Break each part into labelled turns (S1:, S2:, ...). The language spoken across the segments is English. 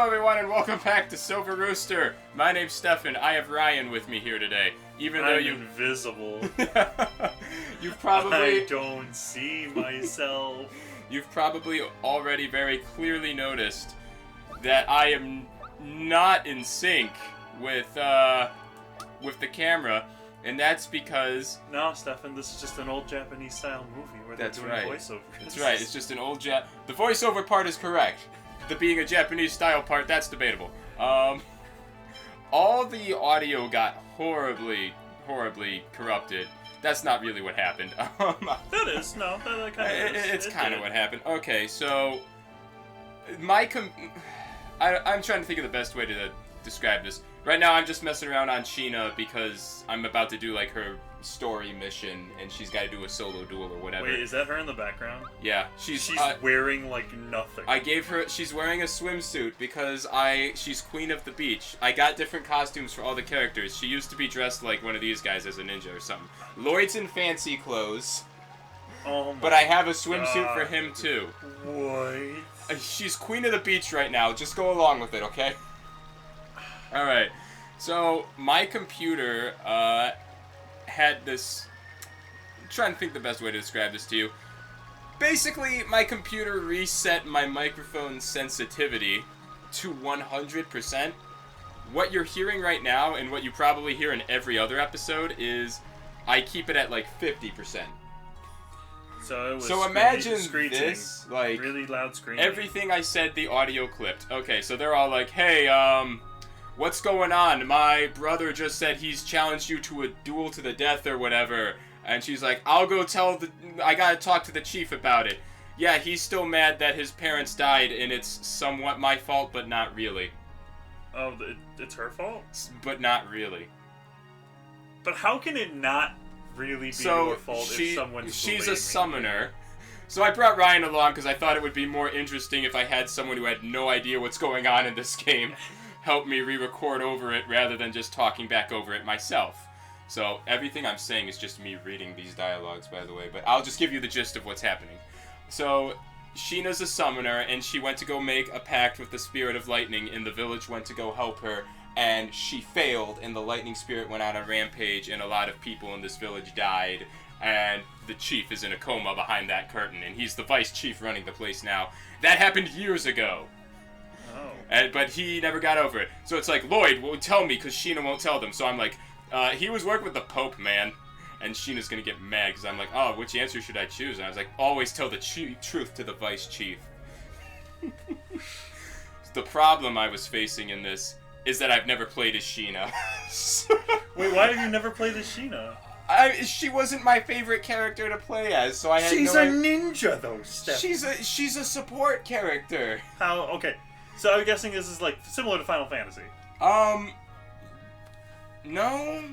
S1: Hello everyone and welcome back to Silver Rooster. My name's Stefan. I have Ryan with me here today. Even though
S2: I'm invisible.
S1: You've probably...
S2: I don't see myself.
S1: You've probably already very clearly noticed that I am not in sync with the camera, and that's because...
S2: No, Stefan, this is just an old Japanese-style movie where they're doing voiceovers.
S1: That's right, it's just an old The voiceover part is correct. The being a Japanese-style part, that's debatable. All the audio got horribly corrupted. That's not really what happened.
S2: That is, no, that kind of is.
S1: It's kind of what happened. Okay, so... I'm trying to think of the best way to describe this. Right now, I'm just messing around on Sheena because I'm about to do, like, her story mission, and she's got to do a solo duel or whatever.
S2: Wait, is that her in the background?
S1: Yeah.
S2: She's wearing, like, nothing.
S1: I gave her... She's wearing a swimsuit because she's queen of the beach. I got different costumes for all the characters. She used to be dressed like one of these guys as a ninja or something. Lloyd's in fancy clothes.
S2: Oh my
S1: But I have a swimsuit for him, too.
S2: What?
S1: She's queen of the beach right now. Just go along with it, okay? Alright. So, my computer, had this... I'm trying to think the best way to describe this to you. Basically, my computer reset my microphone sensitivity to 100%. What you're hearing right now, and what you probably hear in every other episode, is I keep it at like 50%.
S2: So it was
S1: imagine
S2: screeching.
S1: this, like...
S2: Really loud screaming.
S1: Everything I said, the audio clipped. Okay, so they're all like, hey, what's going on? My brother just said he's challenged you to a duel to the death or whatever. And she's like, I gotta talk to the chief about it. Yeah, he's still mad that his parents died, and it's somewhat my fault, but not really.
S2: Oh, it's her fault?
S1: But not really.
S2: But how can it not really be your fault if someone's
S1: she's a summoner. So I brought Ryan along because I thought it would be more interesting if I had someone who had no idea what's going on in this game help me re-record over it rather than just talking back over it myself. So everything I'm saying is just me reading these dialogues, by the way, but I'll just give you the gist of what's happening. So Sheena's a summoner, and she went to go make a pact with the Spirit of Lightning, and the village went to go help her, and she failed, and the lightning spirit went on a rampage, and a lot of people in this village died, and the chief is in a coma behind that curtain, and he's the vice chief running the place now. That happened years ago.
S2: Oh.
S1: But he never got over it. So it's like, Lloyd, well, tell me, because Sheena won't tell them. So I'm like, he was working with the Pope, man. And Sheena's going to get mad, because I'm like, oh, which answer should I choose? And I was like, always tell the truth to the vice chief. The problem I was facing in this is that I've never played as Sheena.
S2: Wait, why have you never played as Sheena?
S1: She wasn't my favorite character to play as, so I had
S2: She's a ninja, though, Steph.
S1: She's a support character.
S2: How? Okay. So I'm guessing this is, like, similar to Final Fantasy.
S1: No.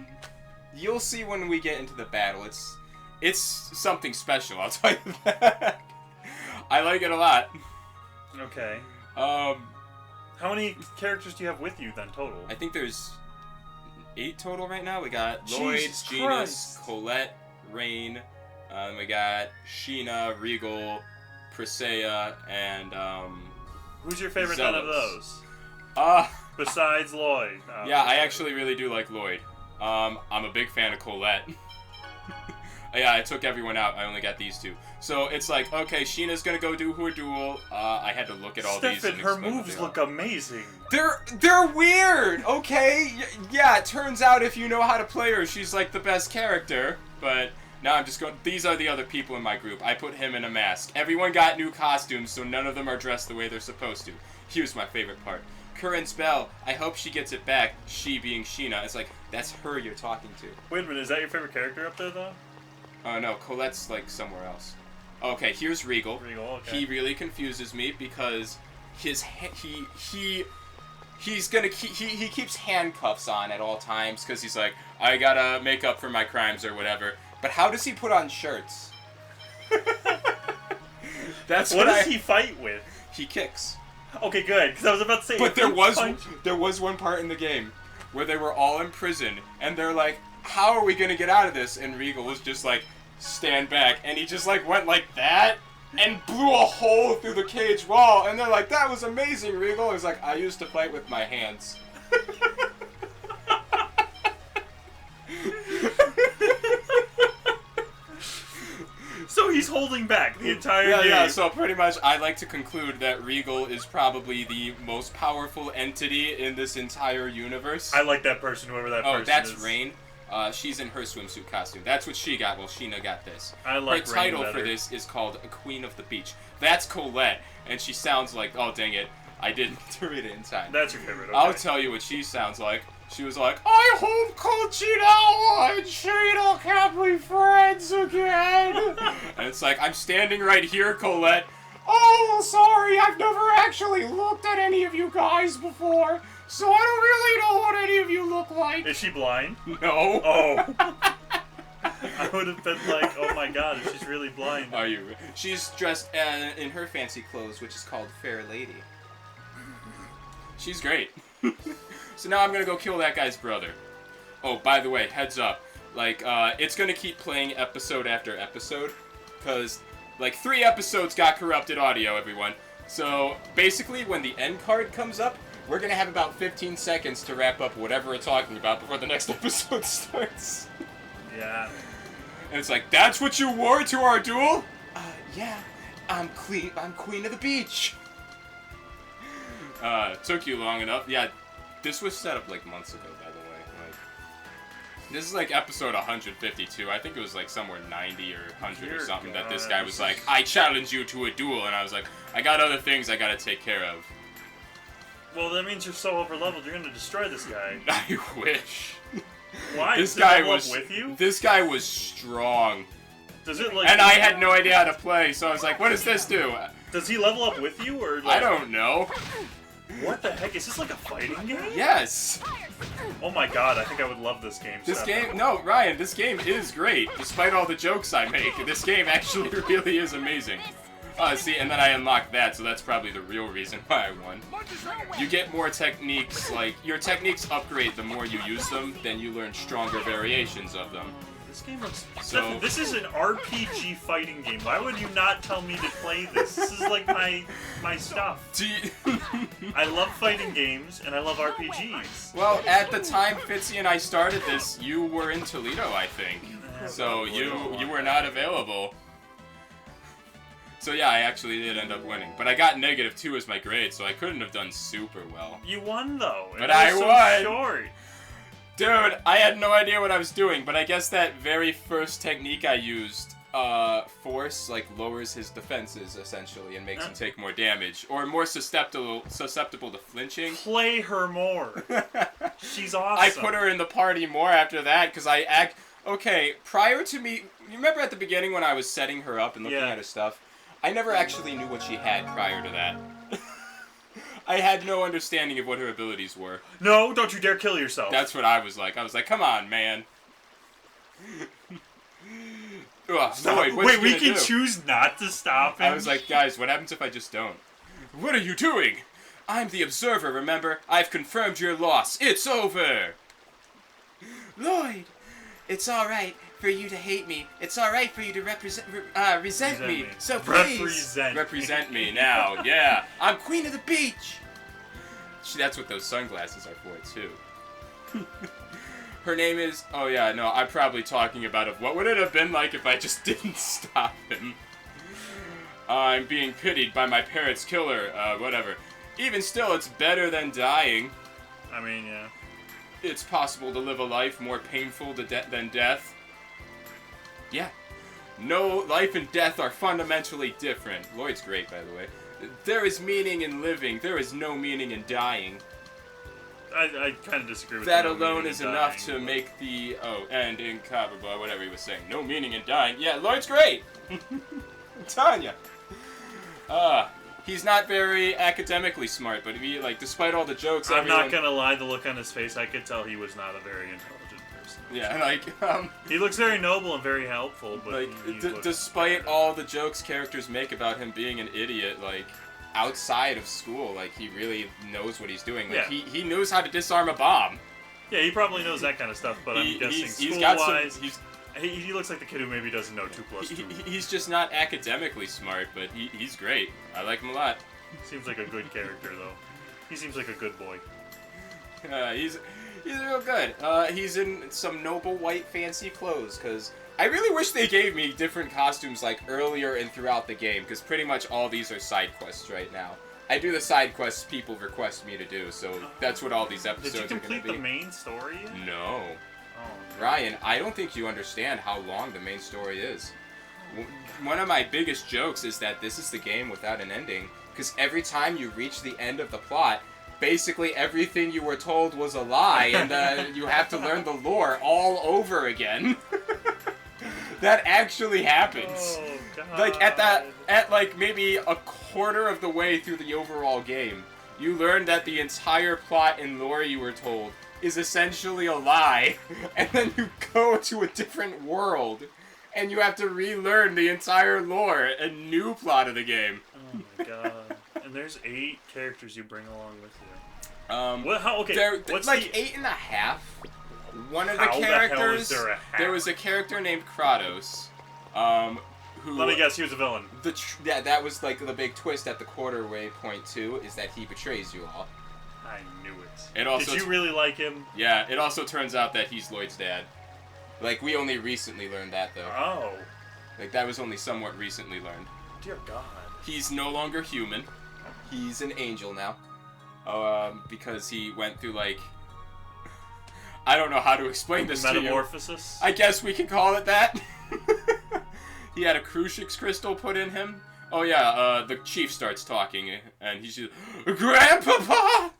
S1: You'll see when we get into the battle. It's something special, I'll tell you that. I like it a lot.
S2: Okay. How many characters do you have with you, then, total?
S1: I think there's 8 total right now. We got Lloyd,
S2: Jesus
S1: Genis,
S2: Christ.
S1: Colette, Rain. We got Sheena, Regal, Presea, and,
S2: Who's your favorite
S1: Zealous.
S2: out of those? Besides Lloyd.
S1: Yeah, I actually really do like Lloyd. I'm a big fan of Colette. Yeah, I took everyone out. I only got these 2. So it's like, okay, Sheena's gonna go do her duel. I had to look at all these.
S2: Stefan, her moves look amazing.
S1: They're weird. Okay, yeah. It turns out if you know how to play her, she's like the best character. But now I'm just going. These are the other people in my group. I put him in a mask. Everyone got new costumes, so none of them are dressed the way they're supposed to. Here's my favorite part. Current's bell. I hope she gets it back. She being Sheena. It's like, that's her you're talking to.
S2: Wait a minute, is that your favorite character up there, though?
S1: Oh, no, Colette's, like, somewhere else. Okay, here's Regal.
S2: Regal, okay.
S1: He really confuses me because he keeps handcuffs on at all times because he's like, I gotta make up for my crimes or whatever. But how does he put on shirts? That's
S2: what does he fight with?
S1: He kicks.
S2: Okay, good, because I was about to say...
S1: But there was one part in the game where they were all in prison, and they're like, how are we going to get out of this? And Regal was just like, stand back. And he just like went like that. and blew a hole through the cage wall. And they're like, that was amazing, Regal. He's like, I used to fight with my hands.
S2: So he's holding back the entire game.
S1: Yeah, so pretty much I like to conclude that Regal is probably the most powerful entity in this entire universe.
S2: I like that person, whoever that person is.
S1: Oh, that's Rain. She's in her swimsuit costume. That's what she got. Well, Sheena got this.
S2: I like
S1: her title
S2: Rain
S1: for this is called Queen of the Beach. That's Colette, and she sounds like, oh dang it, I didn't read it in time.
S2: That's your favorite, okay.
S1: I'll tell you what she sounds like. She was like, I hope Kuchinawa and Sheena can be friends again. And it's like, I'm standing right here, Colette. Oh, sorry, I've never actually looked at any of you guys before, so I don't really know what any of you look like.
S2: Is she blind?
S1: No.
S2: Oh. I would have been like, oh my god, if she's really blind.
S1: Are you? She's dressed in her fancy clothes, which is called Fair Lady. She's great. So now I'm gonna go kill that guy's brother. Oh, by the way, heads up. Like, it's gonna keep playing episode after episode, because, like, 3 episodes got corrupted audio, everyone. So, basically, when the end card comes up, we're gonna have about 15 seconds to wrap up whatever we're talking about before the next episode starts.
S2: Yeah.
S1: And it's like, that's what you wore to our duel? Yeah. I'm queen of the beach. Took you long enough. Yeah, this was set up like months ago, by the way. Like, this is like episode 152. I think it was like somewhere 90 or 100 or something that this guy was like, I challenge you to a duel. And I was like, I got other things I gotta take care of.
S2: Well, that means you're so overleveled, you're gonna destroy this guy.
S1: I wish.
S2: Why?
S1: This
S2: Does
S1: guy
S2: he level
S1: was
S2: up with you?
S1: This guy was strong.
S2: Does it like?
S1: And I had no idea how to play, so I was like, what does this do?
S2: Does he level up with you, or? Like...
S1: I don't know.
S2: What the heck? Is this like a fighting game?
S1: Yes.
S2: Oh my god, I think I would love this game.
S1: This game, no, Ryan, this game is great, despite all the jokes I make. This game actually really is amazing. See, and then I unlocked that, so that's probably the real reason why I won. You get more techniques, like, your techniques upgrade the more you use them, then you learn stronger variations of them.
S2: This game looks...
S1: So,
S2: this is an RPG fighting game. Why would you not tell me to play this? This is like my stuff. I love fighting games, and I love RPGs.
S1: Well, at the time Fitzy and I started this, you were in Toledo, I think. So you were not available. So yeah, I actually did end up winning. But I got -2 as my grade, so I couldn't have done super well.
S2: You won, though.
S1: But I won!
S2: Short.
S1: Dude, I had no idea what I was doing, but I guess that very first technique I used, Force, like, lowers his defenses, essentially, and makes him take more damage. Or more susceptible to flinching.
S2: Play her more. She's awesome.
S1: I put her in the party more after that, because okay, prior to me... You remember at the beginning when I was setting her up and looking at her stuff? I never actually knew what she had prior to that. I had no understanding of what her abilities were.
S2: No, don't you dare kill yourself.
S1: That's what I was like. I was like, come on, man. Lloyd,
S2: wait, we can choose not to stop him?
S1: I was like, guys, what happens if I just don't? What are you doing? I'm the observer, remember? I've confirmed your loss. It's over. Lloyd, it's alright for you to hate me. It's alright for you to resent me. So please represent me now. Yeah, I'm Queen of the Beach. That's what those sunglasses are for too. Her name is. Oh yeah, no, I'm probably talking about what would it have been like if I just didn't stop him. I'm being pitied by my parents' killer. Whatever. Even still, it's better than dying.
S2: I mean, yeah.
S1: It's possible to live a life more painful than death. Yeah. No, life and death are fundamentally different. Lloyd's great, by the way. There is meaning in living. There is no meaning in dying.
S2: I kind of disagree with
S1: that. That alone is enough to make the... Oh, and incomparable, whatever he was saying. No meaning in dying. Yeah, Lloyd's great! I'm telling ya. He's not very academically smart, but he, like, despite all the jokes...
S2: I'm not gonna lie, the look on his face, I could tell he was not a very intelligent person.
S1: Yeah, like,
S2: he looks very noble and very helpful, but
S1: like, despite all the jokes characters make about him being an idiot, like, outside of school, like, he really knows what he's doing. Like, he knows how to disarm a bomb.
S2: Yeah, he probably knows that kind of stuff, but I'm guessing
S1: school-wise...
S2: He looks like the kid who maybe doesn't know 2 plus 2.
S1: He's just not academically smart, but he's great. I like him a lot.
S2: Seems like a good character, though. He seems like a good boy.
S1: He's real good. He's in some noble white fancy clothes, because I really wish they gave me different costumes like earlier and throughout the game, because pretty much all these are side quests right now. I do the side quests people request me to do, so that's what all these episodes are going to be.
S2: Did you complete the main story yet?
S1: No.
S2: Oh,
S1: Ryan, I don't think you understand how long the main story is. One of my biggest jokes is that this is the game without an ending, because every time you reach the end of the plot, basically everything you were told was a lie, and you have to learn the lore all over again. That actually happens.
S2: Oh, God.
S1: Like at like maybe a quarter of the way through the overall game, you learn that the entire plot and lore you were told is essentially a lie, and then you go to a different world, and you have to relearn the entire lore and new plot of the game.
S2: Oh my God. And there's 8 characters you bring along with you.
S1: Okay. What's like 8.5. One of the characters,
S2: the hell is there a half?
S1: There was a character named Kratos, who...
S2: Let me guess, he was a villain.
S1: That was like the big twist at the quarterway point too, is that he betrays you all.
S2: I knew it.
S1: Also
S2: Did you really like him?
S1: Yeah, it also turns out that he's Lloyd's dad. Like, we only recently learned that, though.
S2: Oh.
S1: Like, that was only somewhat recently learned.
S2: Dear God.
S1: He's no longer human. He's an angel now. Because he went through, like... I don't know how to explain this to you.
S2: Metamorphosis?
S1: I guess we can call it that. He had a Crucix crystal put in him. Oh, yeah, the chief starts talking, and he's just... Grandpapa!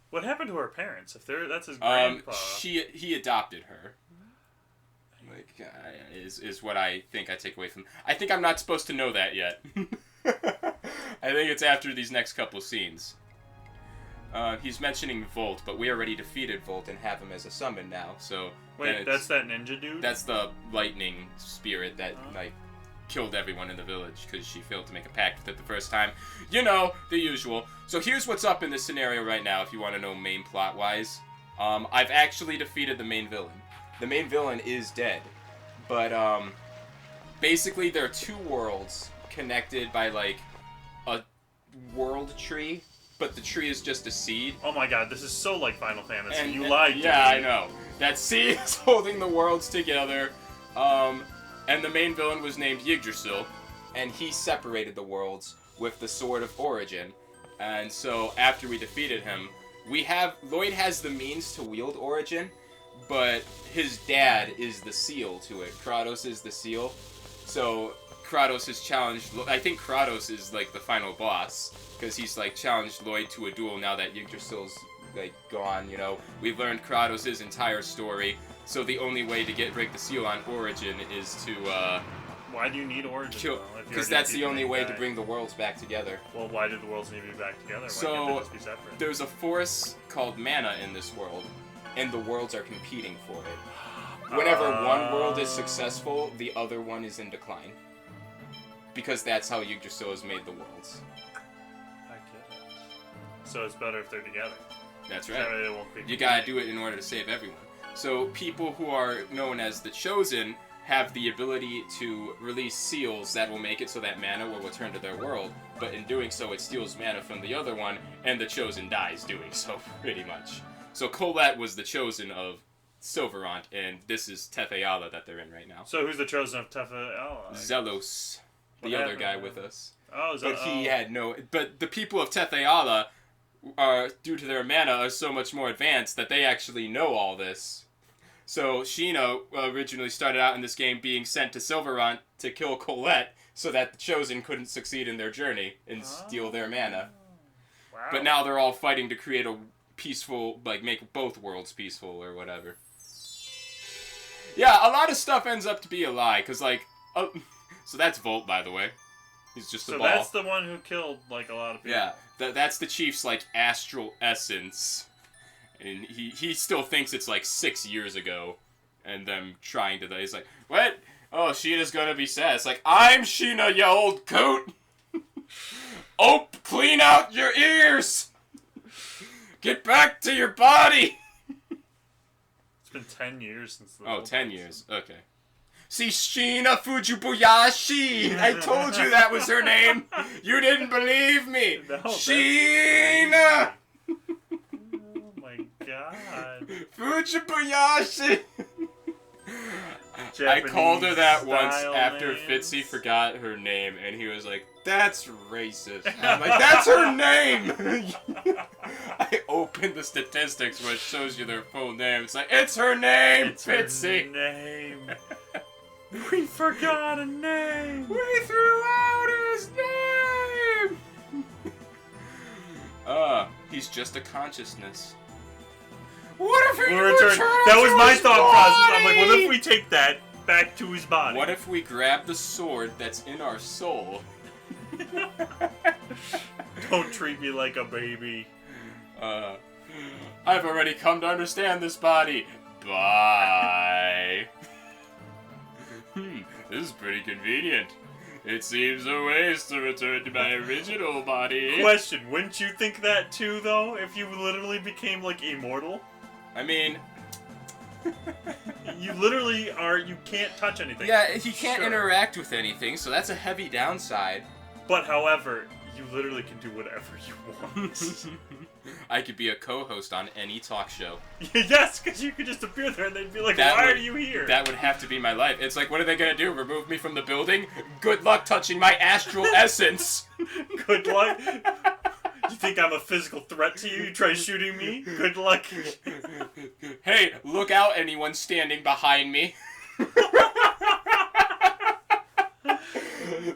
S2: What happened to her parents? If that's his grandpa...
S1: He adopted her. Like, is what I think I take away from... I think I'm not supposed to know that yet. I think it's after these next couple scenes. He's mentioning Volt, but we already defeated Volt and have him as a summon now, so...
S2: Wait, that's that ninja dude?
S1: That's the lightning spirit that, like, killed everyone in the village because she failed to make a pact with it the first time. You know, the usual. So here's what's up in this scenario right now, if you want to know main plot-wise. I've actually defeated the main villain. The main villain is dead. But, basically there are 2 worlds connected by, like, a world tree, but the tree is just a seed.
S2: Oh my God, this is so like Final Fantasy. You lied to me.
S1: Yeah, I know. That seed is holding the worlds together. And the main villain was named Yggdrasil, and he separated the worlds with the Sword of Origin. And so after we defeated him, Lloyd has the means to wield Origin, but his dad is the seal to it. Kratos is the seal. So Kratos has challenged... I think Kratos is, like, the final boss, because he's, like, challenged Lloyd to a duel now that Yggdrasil's, like, gone, you know. We've learned Kratos' entire story, so the only way to break the seal on Origin is to,
S2: Why do you need Origin,
S1: because that's the only way to bring the worlds back together.
S2: Well, why do the worlds need to be back together? Why
S1: So,
S2: can't they just be separate?
S1: There's a force called mana in this world, and the worlds are competing for it. Whenever one world is successful, the other one is in decline. Because that's how Yggdrasil has made the worlds.
S2: I get it. So it's better if they're together.
S1: That's right.
S2: They won't be
S1: You gotta do it in order to save everyone. So people who are known as the Chosen have the ability to release seals that will make it so that mana will return to their world, but in doing so it steals mana from the other one, and the Chosen dies doing so, pretty much. So Colette was the Chosen of Silverant, and this is Tethayala that they're in right now.
S2: So who's the Chosen of Tethayala?
S1: Zelos, the other guy with us.
S2: Oh,
S1: But he had no... But the people of Tethayala are, due to their mana, are so much more advanced that they actually know all this. So Sheena originally started out in this game being sent to Silverant to kill Colette so that the Chosen couldn't succeed in their journey and steal their mana.
S2: Wow.
S1: But now they're all fighting to create a peaceful, like, make both worlds peaceful or whatever. Yeah, a lot of stuff ends up to be a lie, because, like... so that's Volt, by the way. He's just a ball.
S2: So that's the one who killed, like, a lot of people.
S1: Yeah, that's the chief's, like, astral essence. And he still thinks it's, like, 6 years ago. And them trying to... He's like, what? Oh, Sheena's gonna be sad. It's like, I'm Sheena, you old coot! Oh, clean out your ears! Get back to your body!
S2: It's been 10 years since the...
S1: 10 years. Okay. See, Shina Fujibayashi! I told you that was her name! You didn't believe me!
S2: No,
S1: Shina!
S2: Oh my god.
S1: Fujibayashi! I called her that once after Fitzy forgot her name, and he was like, "That's racist." I'm like, "That's her name!" I opened the statistics where it shows you their full name. It's like, "It's her name,
S2: It's
S1: Fitzy!"
S2: her name. We forgot a name!
S1: We threw out his name! He's just a consciousness. What if he returns
S2: That was my thought process. I'm like,
S1: body?
S2: what if we take that back to his body?
S1: What if we grab the sword that's in our soul?
S2: Don't treat me like a baby.
S1: I've already come to understand this body. Bye. This is pretty convenient. It seems a waste to return to my original body.
S2: Question, wouldn't you think that too, though, if you literally became, like, immortal?
S1: I mean...
S2: You literally are, you can't touch anything.
S1: Yeah, he can't interact with anything, so that's a heavy downside.
S2: But, however, you literally can do whatever you want.
S1: I could be a co-host on any talk show.
S2: Yes, because you could just appear there and they'd be like, why are you here?
S1: That would have to be my life. It's like, what are they going to do? Remove me from the building? Good luck touching my astral essence.
S2: Good luck. You think I'm a physical threat to you? You try shooting me? Good luck.
S1: Hey, look out, anyone standing behind me.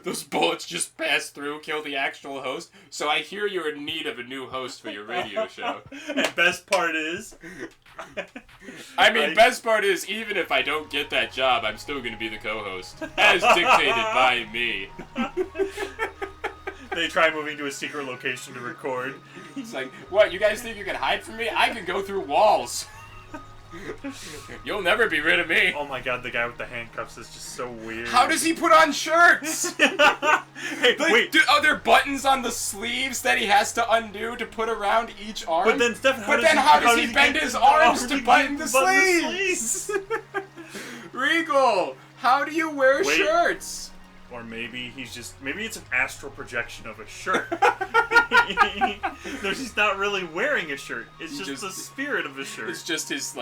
S1: Those bullets just pass through, kill the actual host. So I hear you're in need of a new host for your radio show.
S2: And best part is...
S1: best part is, even if I don't get that job, I'm still going to be the co-host. As dictated by me.
S2: They try moving to a secret location to record.
S1: He's like, what, you guys think you can hide from me? I can go through walls. You'll never be rid of me.
S2: Oh my god, the guy with the handcuffs is just so weird.
S1: How does he put on shirts?
S2: Hey, wait.
S1: Are there buttons on the sleeves that he has to undo to put around each arm?
S2: But then, Stefan,
S1: how does he bend his arms to button the sleeves? Regal, how do you wear shirts?
S2: Or maybe maybe it's an astral projection of a shirt. No, he's not really wearing a shirt. It's just the spirit of a shirt.
S1: It's just his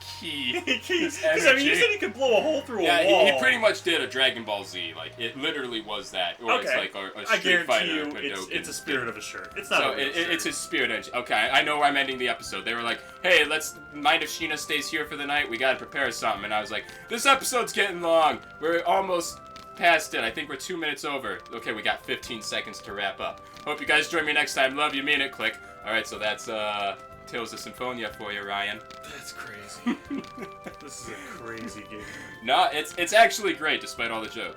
S1: key.
S2: Because, I mean, you said he could blow a hole through a wall.
S1: Yeah, he pretty much did a Dragon Ball Z. Like, it literally was that. Or it's like a Street Fighter.
S2: I guarantee you, it's a spirit of a shirt. It's not a shirt.
S1: It's his spirit engine. Okay, I know where I'm ending the episode. They were like, hey, mind if Sheena stays here for the night? We gotta prepare something. And I was like, this episode's getting long. We're almost past it. I think we're 2 minutes over. Okay, we got 15 seconds to wrap up. Hope you guys join me next time. Love you, mean it, click. Alright, so that's Tales of Symphonia for you, Ryan.
S2: That's crazy. This is a crazy game.
S1: No, it's actually great despite all the jokes.